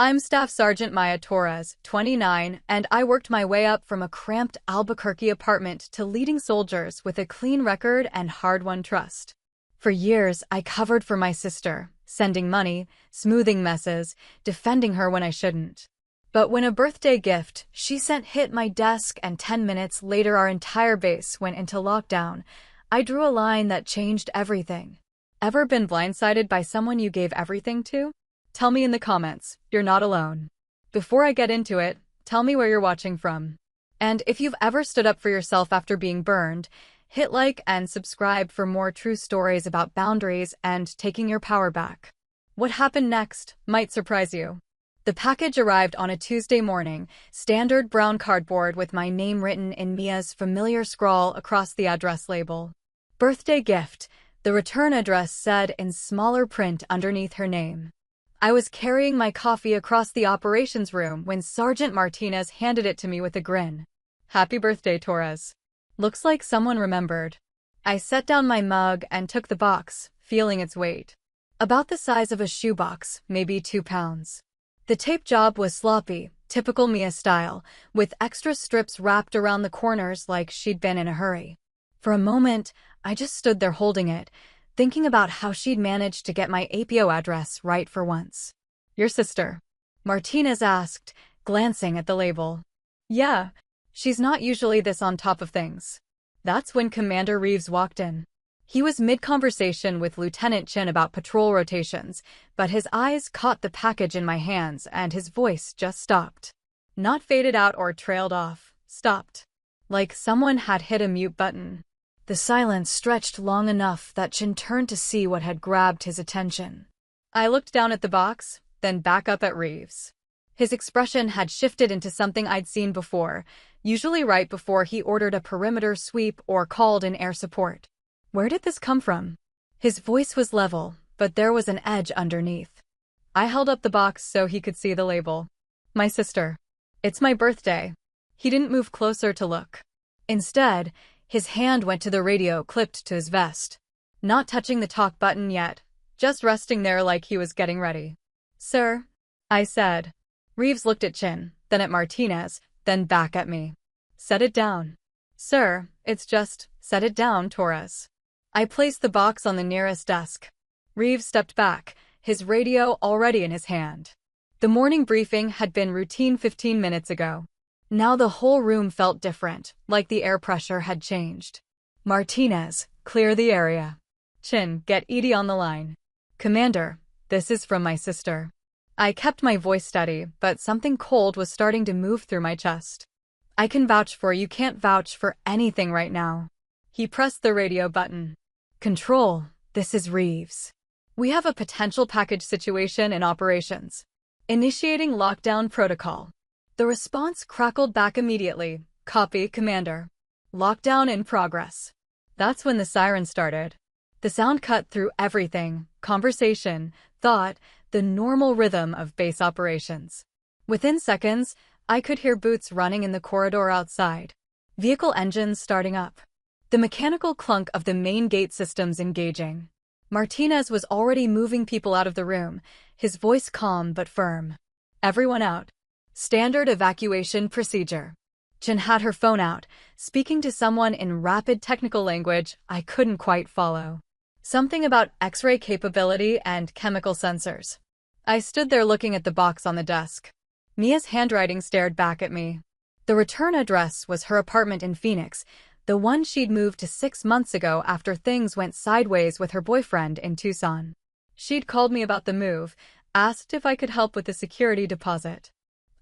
I'm Staff Sergeant Maya Torres, 29, and I worked my way up from a cramped Albuquerque apartment to leading soldiers with a clean record and hard-won trust. For years, I covered for my sister, sending money, smoothing messes, defending her when I shouldn't. But when a birthday gift she sent hit my desk and 10 minutes later our entire base went into lockdown, I drew a line that changed everything. Ever been blindsided by someone you gave everything to? Tell me in the comments, you're not alone. Before I get into it, tell me where you're watching from. And if you've ever stood up for yourself after being burned, hit like and subscribe for more true stories about boundaries and taking your power back. What happened next might surprise you. The package arrived on a Tuesday morning, standard brown cardboard with my name written in Mia's familiar scrawl across the address label. Birthday gift, the return address said in smaller print underneath her name. I was carrying my coffee across the operations room when Sergeant Martinez handed it to me with a grin. Happy birthday, Torres. Looks like someone remembered. I set down my mug and took the box, feeling its weight. About the size of a shoebox, maybe 2 pounds. The tape job was sloppy, typical Mia style, with extra strips wrapped around the corners like she'd been in a hurry. For a moment, I just stood there holding it, thinking about how she'd managed to get my APO address right for once. Your sister? Martinez asked, glancing at the label. Yeah, she's not usually this on top of things. That's when Commander Reeves walked in. He was mid-conversation with Lieutenant Chin about patrol rotations, but his eyes caught the package in my hands and his voice just stopped. Not faded out or trailed off, stopped. Like someone had hit a mute button. The silence stretched long enough that Chin turned to see what had grabbed his attention. I looked down at the box, then back up at Reeves. His expression had shifted into something I'd seen before, usually right before he ordered a perimeter sweep or called in air support. Where did this come from? His voice was level, but there was an edge underneath. I held up the box so he could see the label. My sister. It's my birthday. He didn't move closer to look. Instead, his hand went to the radio clipped to his vest. Not touching the talk button yet, just resting there like he was getting ready. Sir, I said. Reeves looked at Chin, then at Martinez, then back at me. Set it down. Sir, it's just, set it down, Torres. I placed the box on the nearest desk. Reeves stepped back, his radio already in his hand. The morning briefing had been routine 15 minutes ago. Now the whole room felt different, like the air pressure had changed. Martinez, clear the area. Chin, get Edie on the line. Commander, this is from my sister. I kept my voice steady, but something cold was starting to move through my chest. I can vouch for you can't vouch for anything right now. He pressed the radio button. Control, this is Reeves. We have a potential package situation in operations. Initiating lockdown protocol. The response crackled back immediately. Copy, Commander. Lockdown in progress. That's when the siren started. The sound cut through everything, conversation, thought, the normal rhythm of base operations. Within seconds, I could hear boots running in the corridor outside. Vehicle engines starting up. The mechanical clunk of the main gate systems engaging. Martinez was already moving people out of the room, his voice calm but firm. Everyone out. Standard evacuation procedure. Chin had her phone out, speaking to someone in rapid technical language I couldn't quite follow. Something about X-ray capability and chemical sensors. I stood there looking at the box on the desk. Mia's handwriting stared back at me. The return address was her apartment in Phoenix, the one she'd moved to 6 months ago after things went sideways with her boyfriend in Tucson. She'd called me about the move, asked if I could help with the security deposit.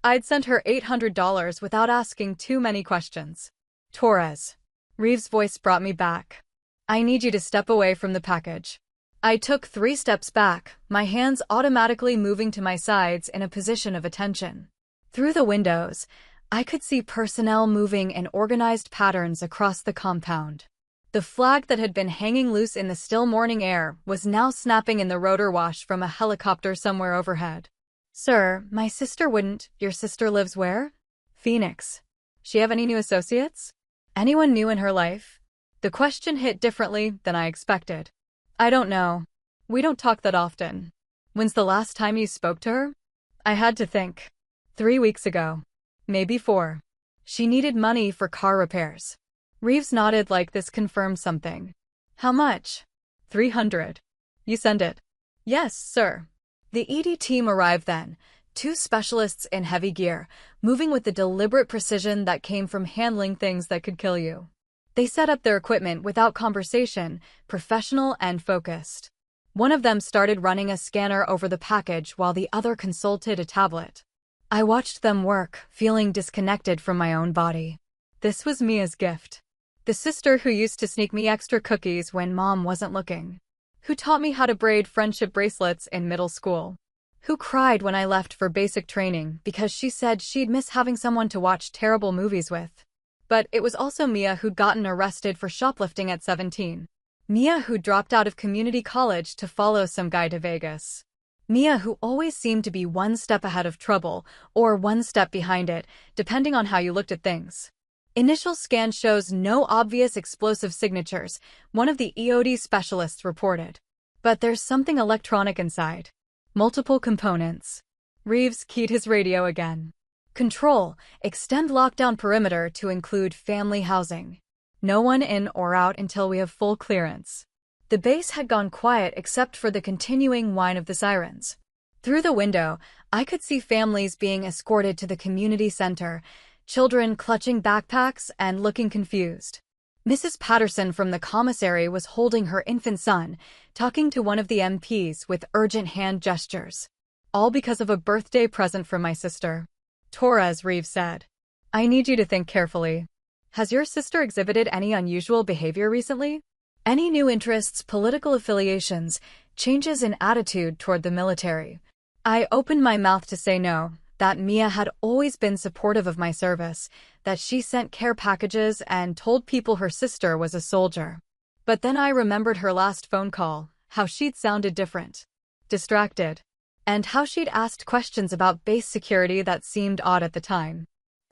I'd sent her $800 without asking too many questions. Torres. Reeves' voice brought me back. I need you to step away from the package. I took 3 steps back, my hands automatically moving to my sides in a position of attention. Through the windows, I could see personnel moving in organized patterns across the compound. The flag that had been hanging loose in the still morning air was now snapping in the rotor wash from a helicopter somewhere overhead. Sir, my sister wouldn't. Your sister lives where? Phoenix. She have any new associates? Anyone new in her life? The question hit differently than I expected. I don't know. We don't talk that often. When's the last time you spoke to her? I had to think. 3 weeks ago. Maybe 4. She needed money for car repairs. Reeves nodded like this confirmed something. How much? 300. You send it? Yes, sir. The ED team arrived then, 2 specialists in heavy gear, moving with the deliberate precision that came from handling things that could kill you. They set up their equipment without conversation, professional and focused. One of them started running a scanner over the package while the other consulted a tablet. I watched them work, feeling disconnected from my own body. This was Mia's gift. The sister who used to sneak me extra cookies when mom wasn't looking. Who taught me how to braid friendship bracelets in middle school. Who cried when I left for basic training because she said she'd miss having someone to watch terrible movies with. But it was also Mia who'd gotten arrested for shoplifting at 17. Mia who dropped out of community college to follow some guy to Vegas. Mia who always seemed to be one step ahead of trouble, or one step behind it, depending on how you looked at things. Initial scan shows no obvious explosive signatures, one of the EOD specialists reported. But there's something electronic inside. Multiple components. Reeves keyed his radio again. Control, extend lockdown perimeter to include family housing. No one in or out until we have full clearance. The base had gone quiet except for the continuing whine of the sirens. Through the window, I could see families being escorted to the community center, children clutching backpacks and looking confused. Mrs. Patterson from the commissary was holding her infant son, talking to one of the MPs with urgent hand gestures. All because of a birthday present from my sister. Torres, Reeves said. I need you to think carefully. Has your sister exhibited any unusual behavior recently? Any new interests, political affiliations, changes in attitude toward the military? I opened my mouth to say no, that Mia had always been supportive of my service, that she sent care packages and told people her sister was a soldier. But then I remembered her last phone call, how she'd sounded different. Distracted. And how she'd asked questions about base security that seemed odd at the time.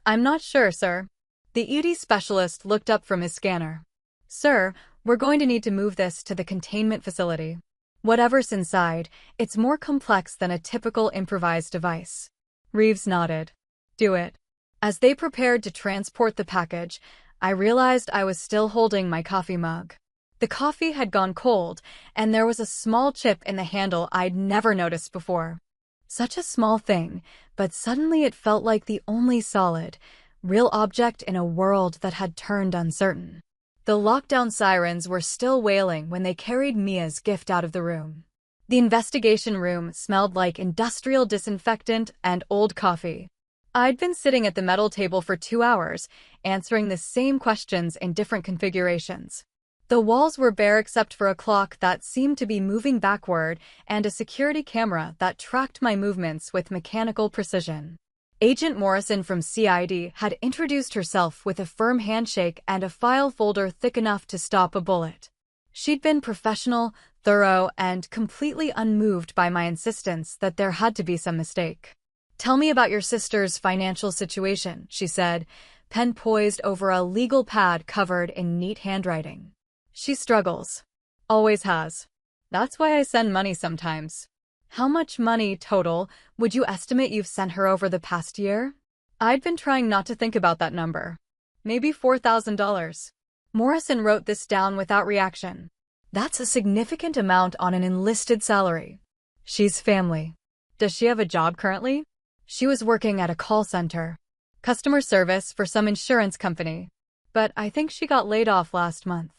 I'm not sure, sir. The ED specialist looked up from his scanner. Sir, we're going to need to move this to the containment facility. Whatever's inside, it's more complex than a typical improvised device. Reeves nodded. Do it. As they prepared to transport the package, I realized I was still holding my coffee mug. The coffee had gone cold, and there was a small chip in the handle I'd never noticed before. Such a small thing, but suddenly it felt like the only solid, real object in a world that had turned uncertain. The lockdown sirens were still wailing when they carried Mia's gift out of the room. The investigation room smelled like industrial disinfectant and old coffee. I'd been sitting at the metal table for 2 hours, answering the same questions in different configurations. The walls were bare except for a clock that seemed to be moving backward and a security camera that tracked my movements with mechanical precision. Agent Morrison from CID had introduced herself with a firm handshake and a file folder thick enough to stop a bullet. She'd been professional, thorough, and completely unmoved by my insistence that there had to be some mistake. Tell me about your sister's financial situation, she said, pen poised over a legal pad covered in neat handwriting. She struggles. Always has. That's why I send money sometimes. How much money, total, would you estimate you've sent her over the past year? I'd been trying not to think about that number. Maybe $4,000. Morrison wrote this down without reaction. That's a significant amount on an enlisted salary. She's family. Does she have a job currently? She was working at a call center. Customer service for some insurance company. But I think she got laid off last month.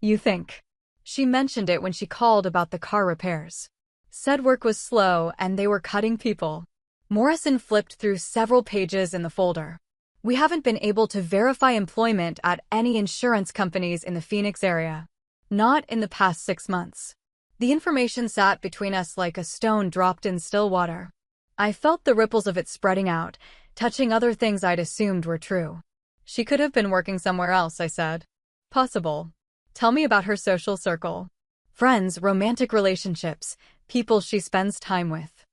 You think? She mentioned it when she called about the car repairs. Said work was slow and they were cutting people. Morrison flipped through several pages in the folder. We haven't been able to verify employment at any insurance companies in the Phoenix area. Not in the past 6 months. The information sat between us like a stone dropped in still water. I felt the ripples of it spreading out, touching other things I'd assumed were true. She could have been working somewhere else, I said. Possible. Tell me about her social circle. Friends, romantic relationships, people she spends time with.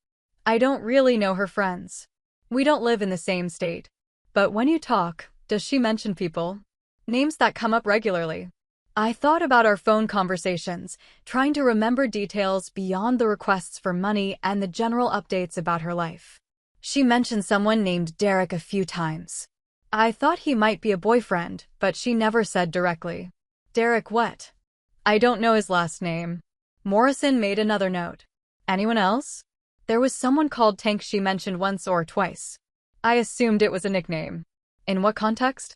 I don't really know her friends. We don't live in the same state. But when you talk, does she mention people? Names that come up regularly. I thought about our phone conversations, trying to remember details beyond the requests for money and the general updates about her life. She mentioned someone named Derek a few times. I thought he might be a boyfriend, but she never said directly. Derek what? I don't know his last name. Morrison made another note. Anyone else? There was someone called Tank she mentioned once or twice. I assumed it was a nickname. In what context?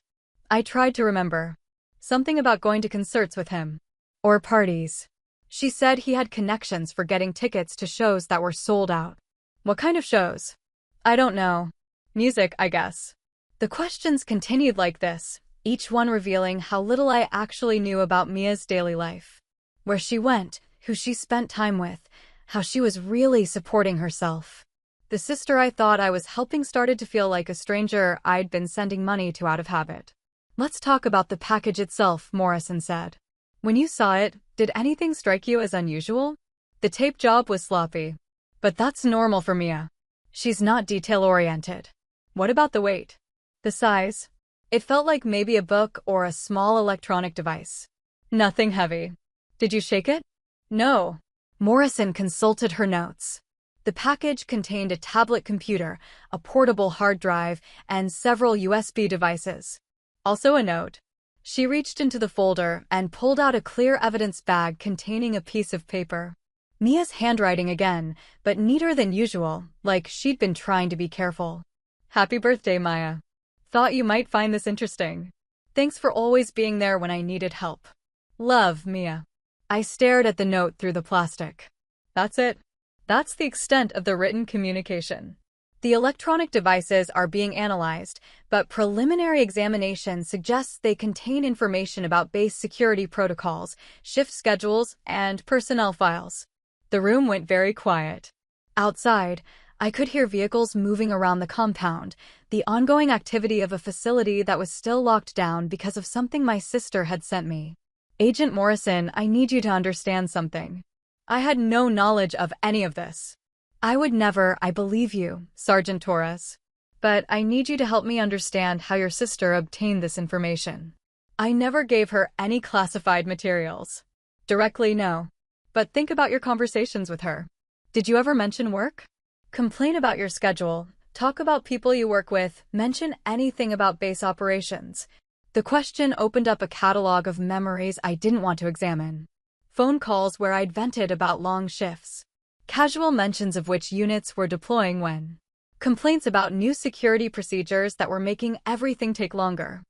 I tried to remember. Something about going to concerts with him. Or parties. She said he had connections for getting tickets to shows that were sold out. What kind of shows? I don't know. Music, I guess. The questions continued like this, each one revealing how little I actually knew about Mia's daily life. Where she went, who she spent time with, how she was really supporting herself. The sister I thought I was helping started to feel like a stranger I'd been sending money to out of habit. Let's talk about the package itself, Morrison said. When you saw it, did anything strike you as unusual? The tape job was sloppy. But that's normal for Mia. She's not detail-oriented. What about the weight? The size? It felt like maybe a book or a small electronic device. Nothing heavy. Did you shake it? No. Morrison consulted her notes. The package contained a tablet computer, a portable hard drive, and several USB devices. Also a note. She reached into the folder and pulled out a clear evidence bag containing a piece of paper. Mia's handwriting again, but neater than usual, like she'd been trying to be careful. Happy birthday, Maya. Thought you might find this interesting. Thanks for always being there when I needed help. Love, Mia. I stared at the note through the plastic. That's it. That's the extent of the written communication. The electronic devices are being analyzed, but preliminary examination suggests they contain information about base security protocols, shift schedules, and personnel files. The room went very quiet. Outside, I could hear vehicles moving around the compound, the ongoing activity of a facility that was still locked down because of something my sister had sent me. Agent Morrison, I need you to understand something. I had no knowledge of any of this. I would never, I believe you, Sergeant Torres. But I need you to help me understand how your sister obtained this information. I never gave her any classified materials. Directly, no. But think about your conversations with her. Did you ever mention work? Complain about your schedule, talk about people you work with, mention anything about base operations. The question opened up a catalog of memories I didn't want to examine. Phone calls where I'd vented about long shifts. Casual mentions of which units were deploying when. Complaints about new security procedures that were making everything take longer.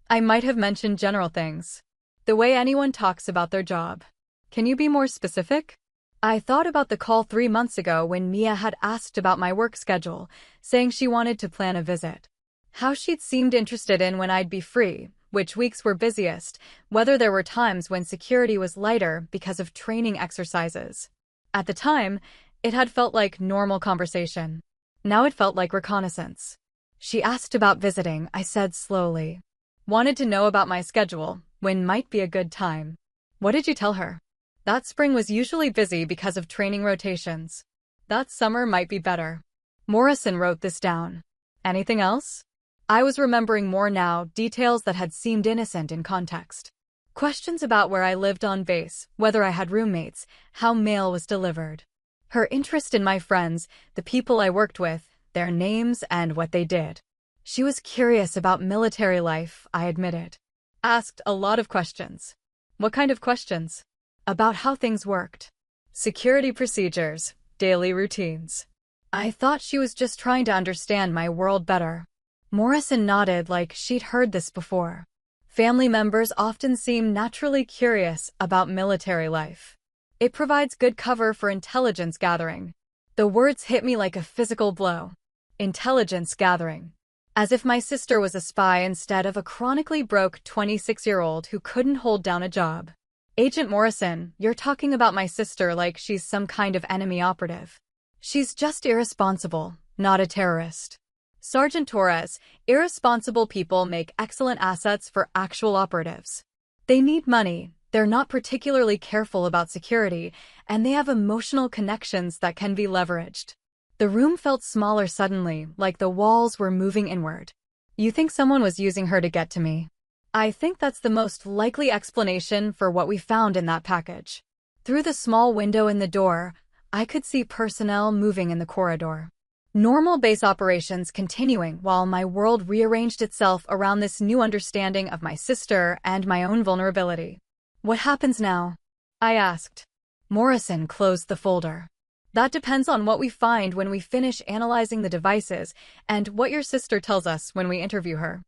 I might have mentioned general things. The way anyone talks about their job. Can you be more specific? I thought about the call 3 months ago when Mia had asked about my work schedule, saying she wanted to plan a visit. How she'd seemed interested in when I'd be free, which weeks were busiest, whether there were times when security was lighter because of training exercises. At the time, it had felt like normal conversation. Now it felt like reconnaissance. She asked about visiting, I said slowly. Wanted to know about my schedule, when might be a good time. What did you tell her? That spring was usually busy because of training rotations. That summer might be better. Morrison wrote this down. Anything else? I was remembering more now, details that had seemed innocent in context. Questions about where I lived on base, whether I had roommates, how mail was delivered. Her interest in my friends, the people I worked with, their names and what they did. She was curious about military life, I admitted. Asked a lot of questions. What kind of questions? About how things worked. Security procedures, daily routines. I thought she was just trying to understand my world better. Morrison nodded like she'd heard this before. Family members often seem naturally curious about military life. It provides good cover for intelligence gathering. The words hit me like a physical blow. Intelligence gathering. As if my sister was a spy instead of a chronically broke 26-year-old who couldn't hold down a job. Agent Morrison, you're talking about my sister like she's some kind of enemy operative. She's just irresponsible, not a terrorist. Sergeant Torres, irresponsible people make excellent assets for actual operatives. They need money, they're not particularly careful about security, and they have emotional connections that can be leveraged. The room felt smaller suddenly, like the walls were moving inward. You think someone was using her to get to me? I think that's the most likely explanation for what we found in that package. Through the small window in the door, I could see personnel moving in the corridor. Normal base operations continuing while my world rearranged itself around this new understanding of my sister and my own vulnerability. What happens now? I asked. Morrison closed the folder. That depends on what we find when we finish analyzing the devices and what your sister tells us when we interview her.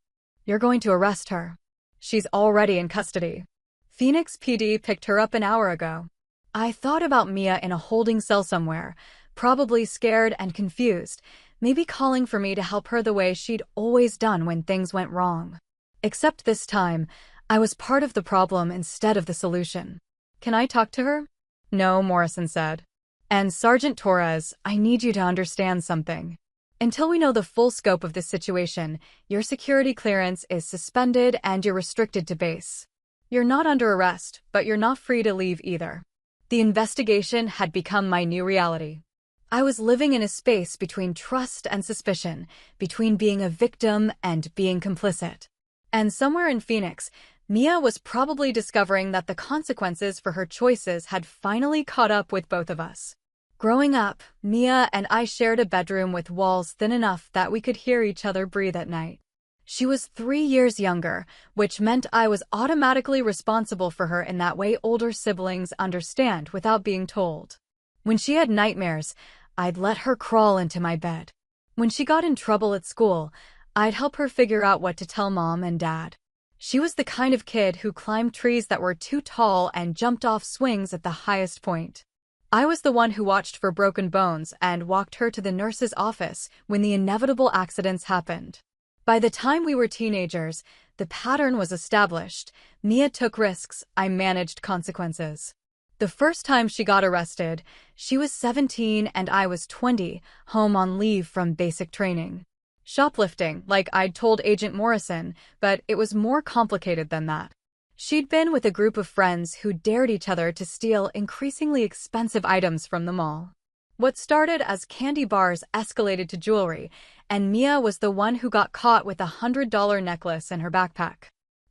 You're going to arrest her. She's already in custody. Phoenix PD picked her up an hour ago. I thought about Mia in a holding cell somewhere, probably scared and confused, maybe calling for me to help her the way she'd always done when things went wrong. Except this time, I was part of the problem instead of the solution. Can I talk to her? No, Morrison said. And Sergeant Torres, I need you to understand something. Until we know the full scope of this situation, your security clearance is suspended and you're restricted to base. You're not under arrest, but you're not free to leave either. The investigation had become my new reality. I was living in a space between trust and suspicion, between being a victim and being complicit. And somewhere in Phoenix, Mia was probably discovering that the consequences for her choices had finally caught up with both of us. Growing up, Mia and I shared a bedroom with walls thin enough that we could hear each other breathe at night. She was 3 years younger, which meant I was automatically responsible for her in that way older siblings understand without being told. When she had nightmares, I'd let her crawl into my bed. When she got in trouble at school, I'd help her figure out what to tell Mom and Dad. She was the kind of kid who climbed trees that were too tall and jumped off swings at the highest point. I was the one who watched for broken bones and walked her to the nurse's office when the inevitable accidents happened. By the time we were teenagers, the pattern was established. Mia took risks, I managed consequences. The first time she got arrested, she was 17 and I was 20, home on leave from basic training. Shoplifting, like I'd told Agent Morrison, but it was more complicated than that. She'd been with a group of friends who dared each other to steal increasingly expensive items from the mall. What started as candy bars escalated to jewelry, and Mia was the one who got caught with a $100 necklace in her backpack.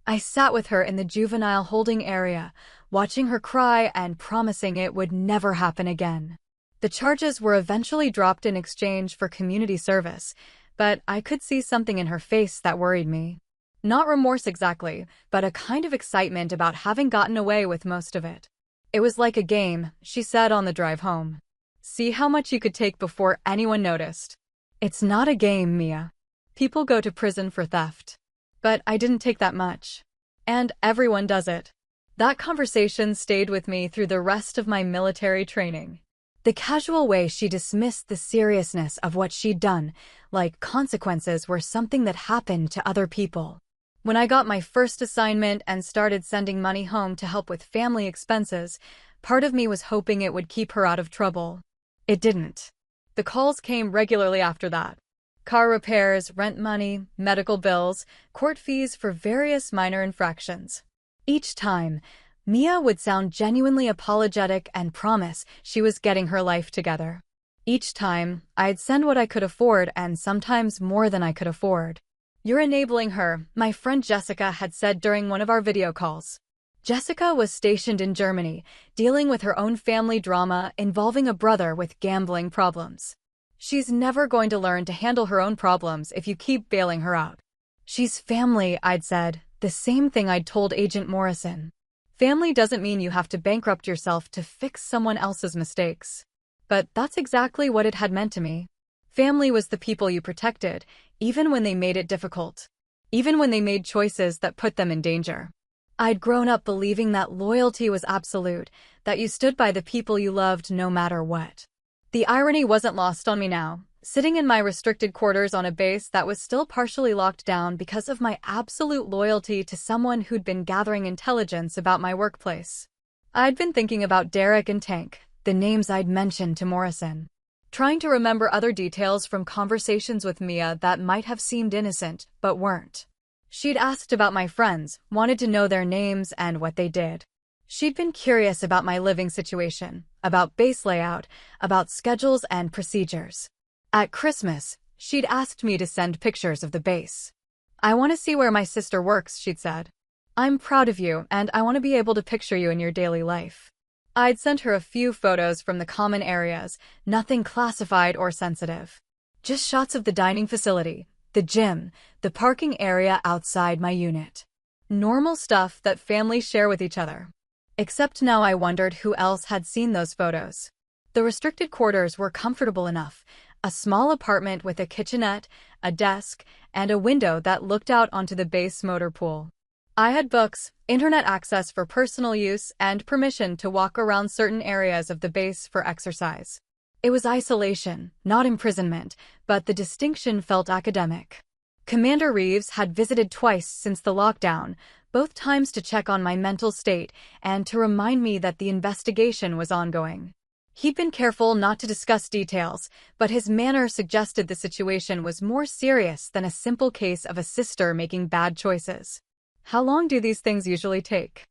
I sat with her in the juvenile holding area, watching her cry and promising it would never happen again. The charges were eventually dropped in exchange for community service, but I could see something in her face that worried me. Not remorse exactly, but a kind of excitement about having gotten away with most of it. It was like a game, she said on the drive home. See how much you could take before anyone noticed. It's not a game, Mia. People go to prison for theft. But I didn't take that much. And everyone does it. That conversation stayed with me through the rest of my military training. The casual way she dismissed the seriousness of what she'd done, like consequences were something that happened to other people. When I got my first assignment and started sending money home to help with family expenses, part of me was hoping it would keep her out of trouble. It didn't. The calls came regularly after that. Car repairs, rent money, medical bills, court fees for various minor infractions. Each time, Mia would sound genuinely apologetic and promise she was getting her life together. Each time, I'd send what I could afford and sometimes more than I could afford. You're enabling her, my friend Jessica had said during one of our video calls. Jessica was stationed in Germany, dealing with her own family drama involving a brother with gambling problems. She's never going to learn to handle her own problems if you keep bailing her out. She's family, I'd said, the same thing I'd told Agent Morrison. Family doesn't mean you have to bankrupt yourself to fix someone else's mistakes. But that's exactly what it had meant to me. Family was the people you protected, even when they made it difficult. Even when they made choices that put them in danger. I'd grown up believing that loyalty was absolute, that you stood by the people you loved no matter what. The irony wasn't lost on me now, sitting in my restricted quarters on a base that was still partially locked down because of my absolute loyalty to someone who'd been gathering intelligence about my workplace. I'd been thinking about Derek and Tank, the names I'd mentioned to Morrison. Trying to remember other details from conversations with Mia that might have seemed innocent, but weren't. She'd asked about my friends, wanted to know their names and what they did. She'd been curious about my living situation, about base layout, about schedules and procedures. At Christmas, she'd asked me to send pictures of the base. I want to see where my sister works, she'd said. I'm proud of you, and I want to be able to picture you in your daily life. I'd sent her a few photos from the common areas, nothing classified or sensitive. Just shots of the dining facility, the gym, the parking area outside my unit. Normal stuff that families share with each other. Except now I wondered who else had seen those photos. The restricted quarters were comfortable enough. A small apartment with a kitchenette, a desk, and a window that looked out onto the base motor pool. I had books, internet access for personal use, and permission to walk around certain areas of the base for exercise. It was isolation, not imprisonment, but the distinction felt academic. Commander Reeves had visited twice since the lockdown, both times to check on my mental state and to remind me that the investigation was ongoing. He'd been careful not to discuss details, but his manner suggested the situation was more serious than a simple case of a sister making bad choices. How long do these things usually take?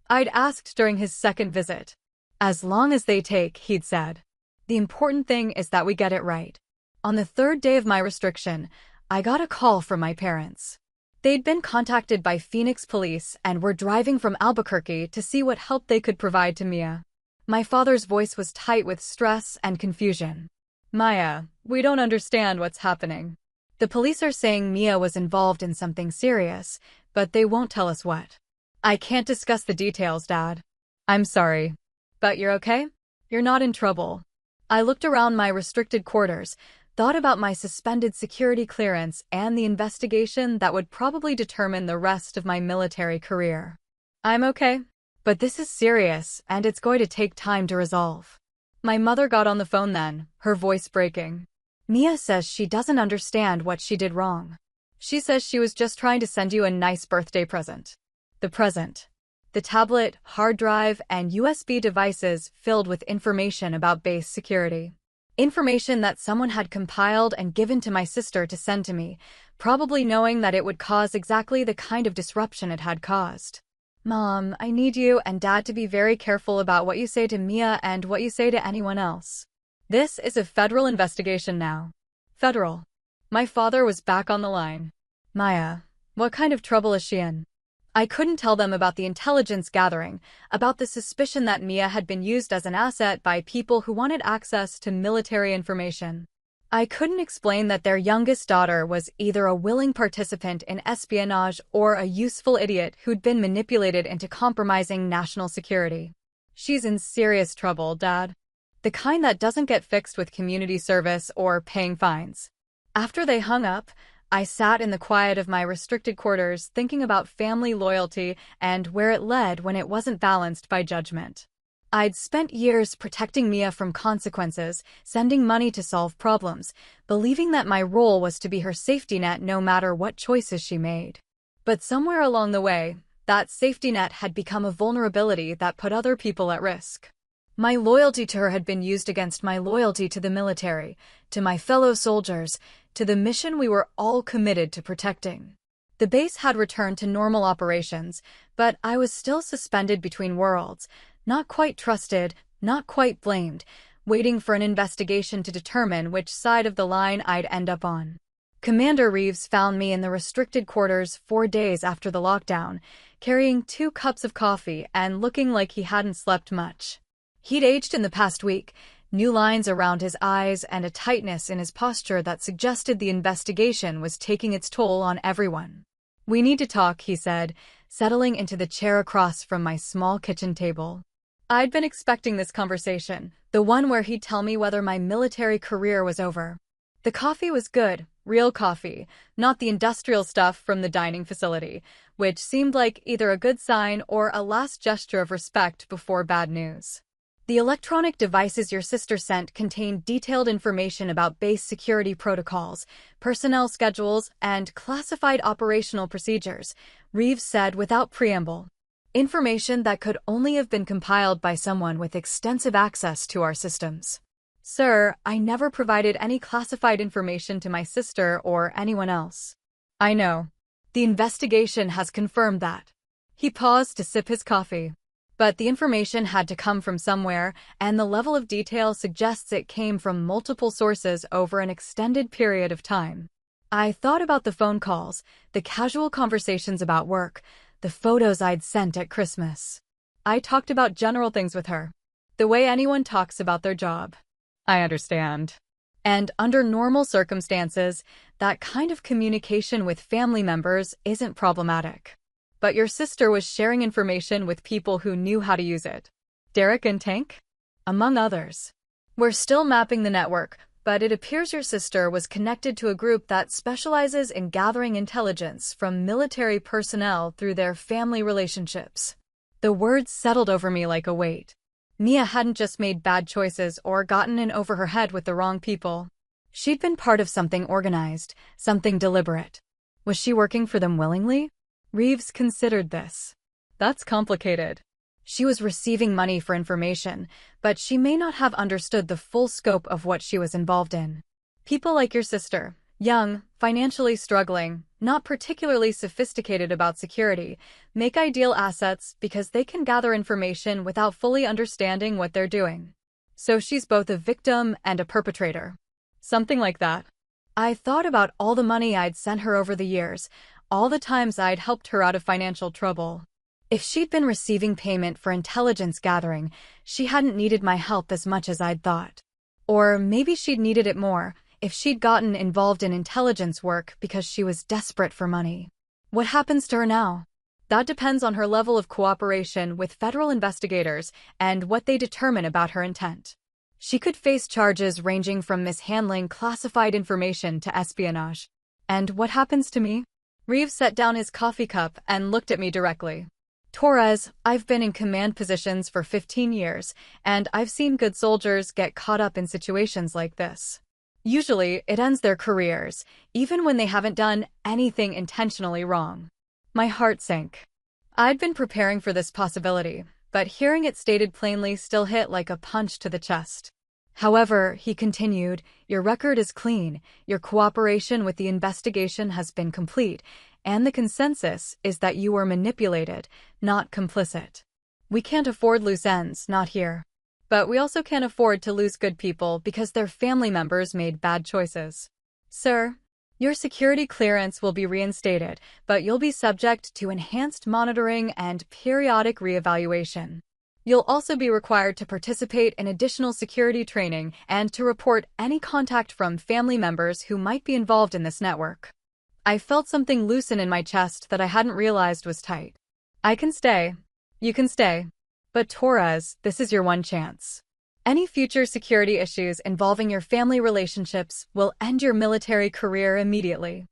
I'd asked during his second visit. As long as they take, he'd said. The important thing is that we get it right. On the third day of my restriction, I got a call from my parents. They'd been contacted by Phoenix police and were driving from Albuquerque to see what help they could provide to Mia. My father's voice was tight with stress and confusion. Maya, we don't understand what's happening. The police are saying Mia was involved in something serious, but they won't tell us what. I can't discuss the details, Dad. I'm sorry. But you're okay? You're not in trouble. I looked around my restricted quarters, thought about my suspended security clearance and the investigation that would probably determine the rest of my military career. I'm okay. But this is serious, and it's going to take time to resolve. My mother got on the phone then, her voice breaking. Mia says she doesn't understand what she did wrong. She says she was just trying to send you a nice birthday present. The present. The tablet, hard drive, and USB devices filled with information about base security. Information that someone had compiled and given to my sister to send to me, probably knowing that it would cause exactly the kind of disruption it had caused. Mom, I need you and Dad to be very careful about what you say to Mia and what you say to anyone else. This is a federal investigation now. Federal. My father was back on the line. Maya, what kind of trouble is she in? I couldn't tell them about the intelligence gathering, about the suspicion that Mia had been used as an asset by people who wanted access to military information. I couldn't explain that their youngest daughter was either a willing participant in espionage or a useful idiot who'd been manipulated into compromising national security. She's in serious trouble, Dad. The kind that doesn't get fixed with community service or paying fines. After they hung up, I sat in the quiet of my restricted quarters thinking about family loyalty and where it led when it wasn't balanced by judgment. I'd spent years protecting Mia from consequences, sending money to solve problems, believing that my role was to be her safety net no matter what choices she made. But somewhere along the way, that safety net had become a vulnerability that put other people at risk. My loyalty to her had been used against my loyalty to the military, to my fellow soldiers, to the mission we were all committed to protecting. The base had returned to normal operations, but I was still suspended between worlds, not quite trusted, not quite blamed, waiting for an investigation to determine which side of the line I'd end up on. Commander Reeves found me in the restricted quarters 4 days after the lockdown, carrying 2 cups of coffee and looking like he hadn't slept much. He'd aged in the past week, new lines around his eyes and a tightness in his posture that suggested the investigation was taking its toll on everyone. We need to talk, he said, settling into the chair across from my small kitchen table. I'd been expecting this conversation, the one where he'd tell me whether my military career was over. The coffee was good, real coffee, not the industrial stuff from the dining facility, which seemed like either a good sign or a last gesture of respect before bad news. The electronic devices your sister sent contained detailed information about base security protocols, personnel schedules, and classified operational procedures, Reeves said without preamble. Information that could only have been compiled by someone with extensive access to our systems. Sir, I never provided any classified information to my sister or anyone else. I know. The investigation has confirmed that. He paused to sip his coffee. But the information had to come from somewhere, and the level of detail suggests it came from multiple sources over an extended period of time. I thought about the phone calls, the casual conversations about work, the photos I'd sent at Christmas. I talked about general things with her. The way anyone talks about their job. I understand. And under normal circumstances, that kind of communication with family members isn't problematic. But your sister was sharing information with people who knew how to use it. Derek and Tank? Among others. We're still mapping the network, but it appears your sister was connected to a group that specializes in gathering intelligence from military personnel through their family relationships. The words settled over me like a weight. Mia hadn't just made bad choices or gotten in over her head with the wrong people. She'd been part of something organized, something deliberate. Was she working for them willingly? Reeves considered this. That's complicated. She was receiving money for information, but she may not have understood the full scope of what she was involved in. People like your sister, young, financially struggling, not particularly sophisticated about security, make ideal assets because they can gather information without fully understanding what they're doing. So she's both a victim and a perpetrator. Something like that. I thought about all the money I'd sent her over the years, all the times I'd helped her out of financial trouble. If she'd been receiving payment for intelligence gathering, she hadn't needed my help as much as I'd thought. Or maybe she'd needed it more, if she'd gotten involved in intelligence work because she was desperate for money. What happens to her now? That depends on her level of cooperation with federal investigators and what they determine about her intent. She could face charges ranging from mishandling classified information to espionage. And what happens to me? Reeves set down his coffee cup and looked at me directly. Torres, I've been in command positions for 15 years, and I've seen good soldiers get caught up in situations like this. Usually, it ends their careers, even when they haven't done anything intentionally wrong. My heart sank. I'd been preparing for this possibility, but hearing it stated plainly still hit like a punch to the chest. However, he continued, your record is clean, your cooperation with the investigation has been complete, and the consensus is that you were manipulated, not complicit. We can't afford loose ends, not here. But we also can't afford to lose good people because their family members made bad choices. Sir, your security clearance will be reinstated, but you'll be subject to enhanced monitoring and periodic reevaluation. You'll also be required to participate in additional security training and to report any contact from family members who might be involved in this network. I felt something loosen in my chest that I hadn't realized was tight. I can stay. You can stay. But Torres, this is your one chance. Any future security issues involving your family relationships will end your military career immediately.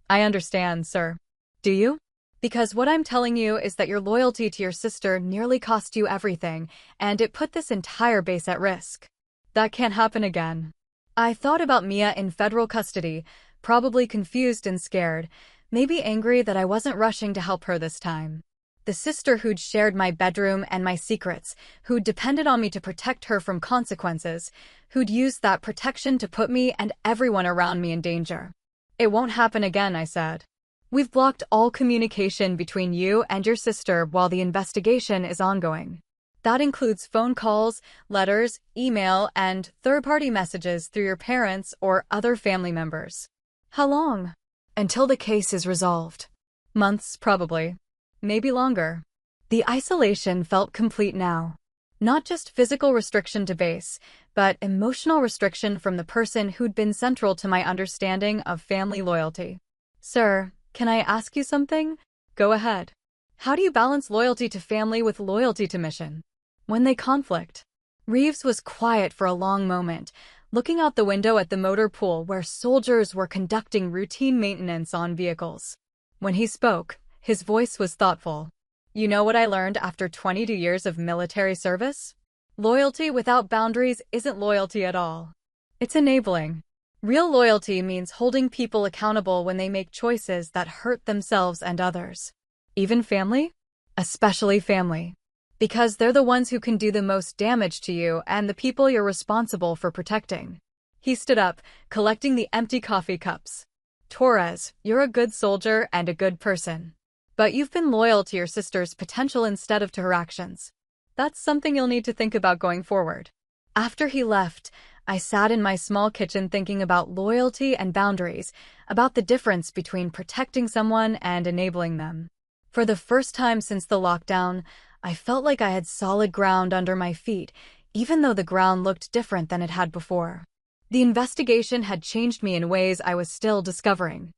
I understand, sir. Do you? Because what I'm telling you is that your loyalty to your sister nearly cost you everything, and it put this entire base at risk. That can't happen again. I thought about Mia in federal custody, probably confused and scared, maybe angry that I wasn't rushing to help her this time. The sister who'd shared my bedroom and my secrets, who'd depended on me to protect her from consequences, who'd used that protection to put me and everyone around me in danger. It won't happen again, I said. We've blocked all communication between you and your sister while the investigation is ongoing. That includes phone calls, letters, email, and third-party messages through your parents or other family members. How long? Until the case is resolved. Months, probably. Maybe longer. The isolation felt complete now. Not just physical restriction to base, but emotional restriction from the person who'd been central to my understanding of family loyalty. Sir, can I ask you something? Go ahead. How do you balance loyalty to family with loyalty to mission? When they conflict? Reeves was quiet for a long moment, looking out the window at the motor pool where soldiers were conducting routine maintenance on vehicles. When he spoke, his voice was thoughtful. You know what I learned after 22 years of military service? Loyalty without boundaries isn't loyalty at all. It's enabling. Real loyalty means holding people accountable when they make choices that hurt themselves and others. Even family? Especially family. Because they're the ones who can do the most damage to you and the people you're responsible for protecting. He stood up, collecting the empty coffee cups. Torres, you're a good soldier and a good person. But you've been loyal to your sister's potential instead of to her actions. That's something you'll need to think about going forward. After he left, I sat in my small kitchen thinking about loyalty and boundaries, about the difference between protecting someone and enabling them. For the first time since the lockdown, I felt like I had solid ground under my feet, even though the ground looked different than it had before. The investigation had changed me in ways I was still discovering.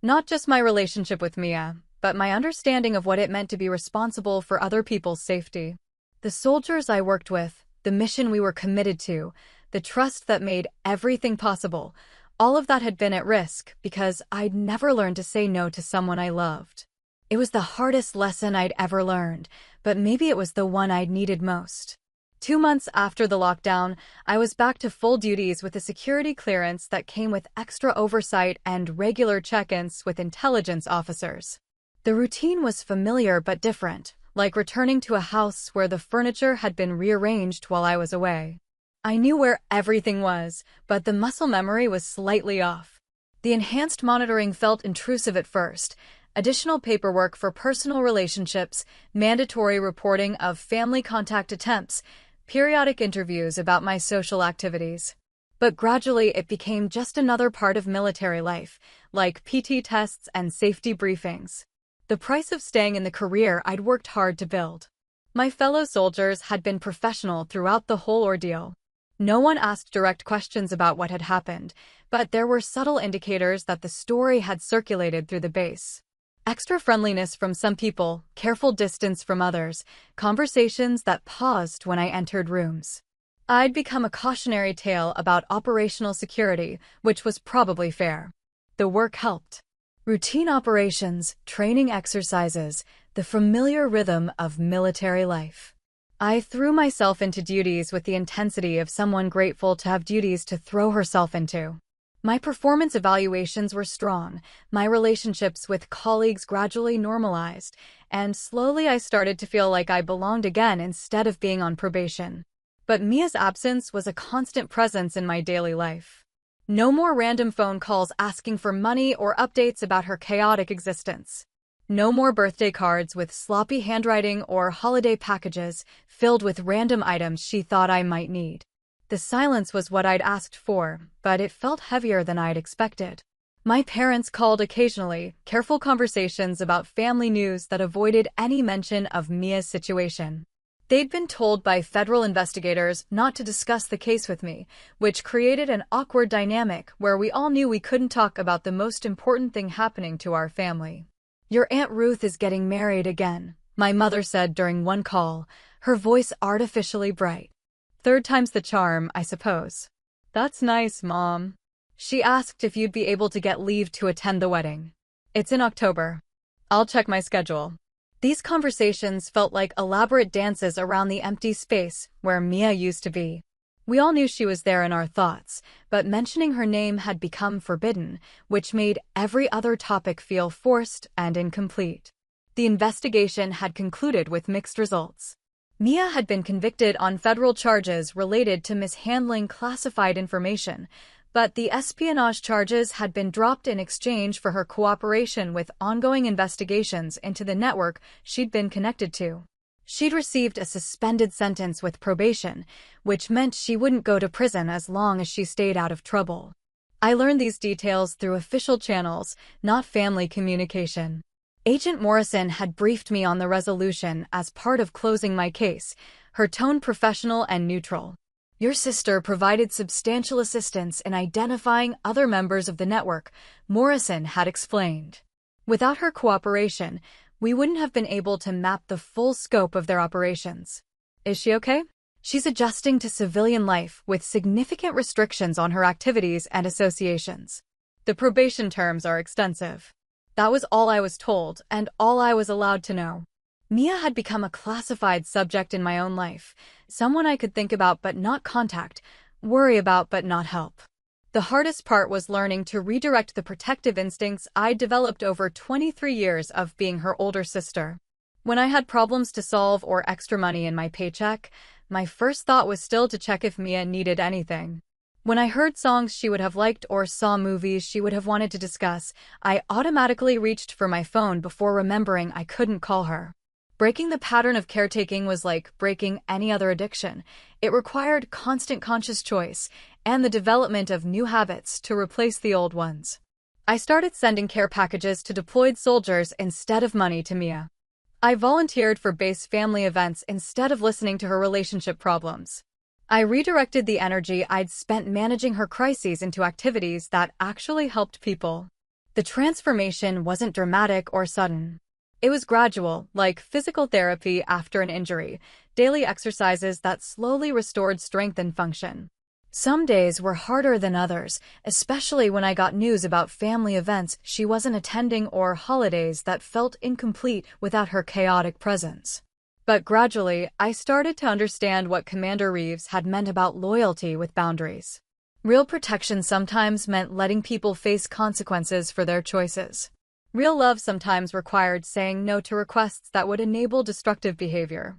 Not just my relationship with Mia, but my understanding of what it meant to be responsible for other people's safety. The soldiers I worked with, the mission we were committed to, the trust that made everything possible, all of that had been at risk because I'd never learned to say no to someone I loved. It was the hardest lesson I'd ever learned, but maybe it was the one I'd needed most. 2 months after the lockdown, I was back to full duties with a security clearance that came with extra oversight and regular check-ins with intelligence officers. The routine was familiar but different, like returning to a house where the furniture had been rearranged while I was away. I knew where everything was, but the muscle memory was slightly off. The enhanced monitoring felt intrusive at first. Additional paperwork for personal relationships, mandatory reporting of family contact attempts, periodic interviews about my social activities. But gradually it became just another part of military life, like PT tests and safety briefings. The price of staying in the career I'd worked hard to build. My fellow soldiers had been professional throughout the whole ordeal. No one asked direct questions about what had happened, but there were subtle indicators that the story had circulated through the base. Extra friendliness from some people, careful distance from others, conversations that paused when I entered rooms. I'd become a cautionary tale about operational security, which was probably fair. The work helped. Routine operations, training exercises, the familiar rhythm of military life. I threw myself into duties with the intensity of someone grateful to have duties to throw herself into. My performance evaluations were strong, my relationships with colleagues gradually normalized, and slowly I started to feel like I belonged again instead of being on probation. But Mia's absence was a constant presence in my daily life. No more random phone calls asking for money or updates about her chaotic existence. No more birthday cards with sloppy handwriting or holiday packages filled with random items she thought I might need. The silence was what I'd asked for, but it felt heavier than I'd expected. My parents called occasionally, careful conversations about family news that avoided any mention of Mia's situation. They'd been told by federal investigators not to discuss the case with me, which created an awkward dynamic where we all knew we couldn't talk about the most important thing happening to our family. "Your Aunt Ruth is getting married again," my mother said during one call, her voice artificially bright. "Third time's the charm, I suppose." "That's nice, Mom." She asked if you'd be able to get leave to attend the wedding. "It's in October. I'll check my schedule." These conversations felt like elaborate dances around the empty space where Mia used to be. We all knew she was there in our thoughts, but mentioning her name had become forbidden, which made every other topic feel forced and incomplete. The investigation had concluded with mixed results. Mia had been convicted on federal charges related to mishandling classified information, but the espionage charges had been dropped in exchange for her cooperation with ongoing investigations into the network she'd been connected to. She'd received a suspended sentence with probation, which meant she wouldn't go to prison as long as she stayed out of trouble. I learned these details through official channels, not family communication. Agent Morrison had briefed me on the resolution as part of closing my case, her tone professional and neutral. "Your sister provided substantial assistance in identifying other members of the network," Morrison had explained. "Without her cooperation, we wouldn't have been able to map the full scope of their operations." "Is she okay?" "She's adjusting to civilian life with significant restrictions on her activities and associations. The probation terms are extensive." That was all I was told, and all I was allowed to know. Mia had become a classified subject in my own life, someone I could think about but not contact, worry about but not help. The hardest part was learning to redirect the protective instincts I'd developed over 23 years of being her older sister. When I had problems to solve or extra money in my paycheck, my first thought was still to check if Mia needed anything. When I heard songs she would have liked or saw movies she would have wanted to discuss, I automatically reached for my phone before remembering I couldn't call her. Breaking the pattern of caretaking was like breaking any other addiction. It required constant conscious choice and the development of new habits to replace the old ones. I started sending care packages to deployed soldiers instead of money to Mia. I volunteered for base family events instead of listening to her relationship problems. I redirected the energy I'd spent managing her crises into activities that actually helped people. The transformation wasn't dramatic or sudden. It was gradual, like physical therapy after an injury, daily exercises that slowly restored strength and function. Some days were harder than others, especially when I got news about family events she wasn't attending or holidays that felt incomplete without her chaotic presence. But gradually, I started to understand what Commander Reeves had meant about loyalty with boundaries. Real protection sometimes meant letting people face consequences for their choices. Real love sometimes required saying no to requests that would enable destructive behavior.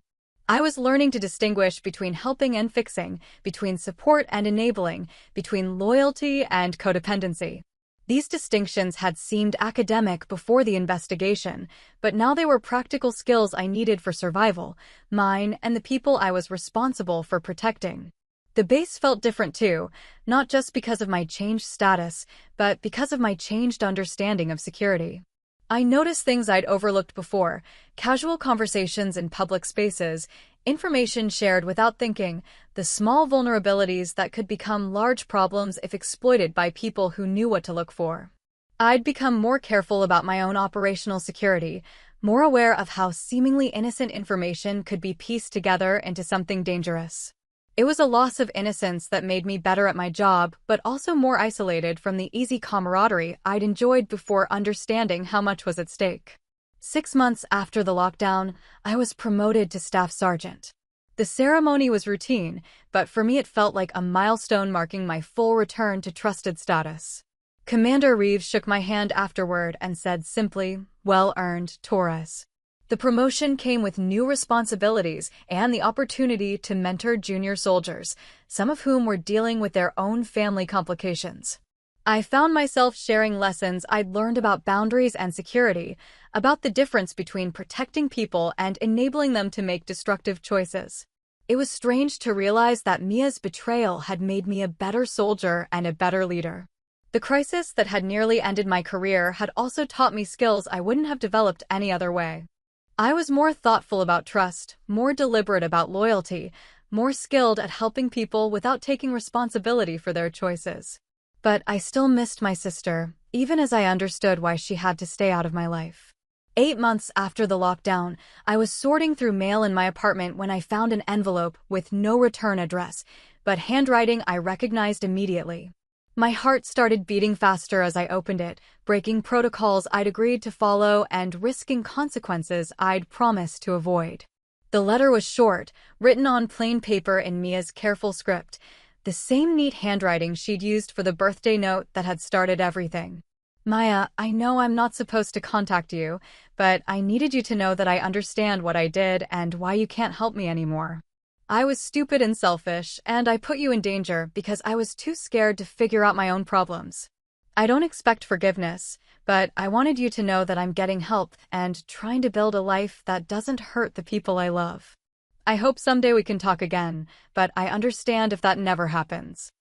I was learning to distinguish between helping and fixing, between support and enabling, between loyalty and codependency. These distinctions had seemed academic before the investigation, but now they were practical skills I needed for survival, mine and the people I was responsible for protecting. The base felt different too, not just because of my changed status, but because of my changed understanding of security. I noticed things I'd overlooked before: casual conversations in public spaces, information shared without thinking, the small vulnerabilities that could become large problems if exploited by people who knew what to look for. I'd become more careful about my own operational security, more aware of how seemingly innocent information could be pieced together into something dangerous. It was a loss of innocence that made me better at my job, but also more isolated from the easy camaraderie I'd enjoyed before understanding how much was at stake. 6 months after the lockdown, I was promoted to staff sergeant. The ceremony was routine, but for me it felt like a milestone marking my full return to trusted status. Commander Reeves shook my hand afterward and said simply, "Well earned, Torres." The promotion came with new responsibilities and the opportunity to mentor junior soldiers, some of whom were dealing with their own family complications. I found myself sharing lessons I'd learned about boundaries and security, about the difference between protecting people and enabling them to make destructive choices. It was strange to realize that Mia's betrayal had made me a better soldier and a better leader. The crisis that had nearly ended my career had also taught me skills I wouldn't have developed any other way. I was more thoughtful about trust, more deliberate about loyalty, more skilled at helping people without taking responsibility for their choices. But I still missed my sister, even as I understood why she had to stay out of my life. 8 months after the lockdown, I was sorting through mail in my apartment when I found an envelope with no return address, but handwriting I recognized immediately. My heart started beating faster as I opened it, breaking protocols I'd agreed to follow and risking consequences I'd promised to avoid. The letter was short, written on plain paper in Mia's careful script, the same neat handwriting she'd used for the birthday note that had started everything. "Maya, I know I'm not supposed to contact you, but I needed you to know that I understand what I did and why you can't help me anymore. I was stupid and selfish, and I put you in danger because I was too scared to figure out my own problems. I don't expect forgiveness, but I wanted you to know that I'm getting help and trying to build a life that doesn't hurt the people I love. I hope someday we can talk again, but I understand if that never happens.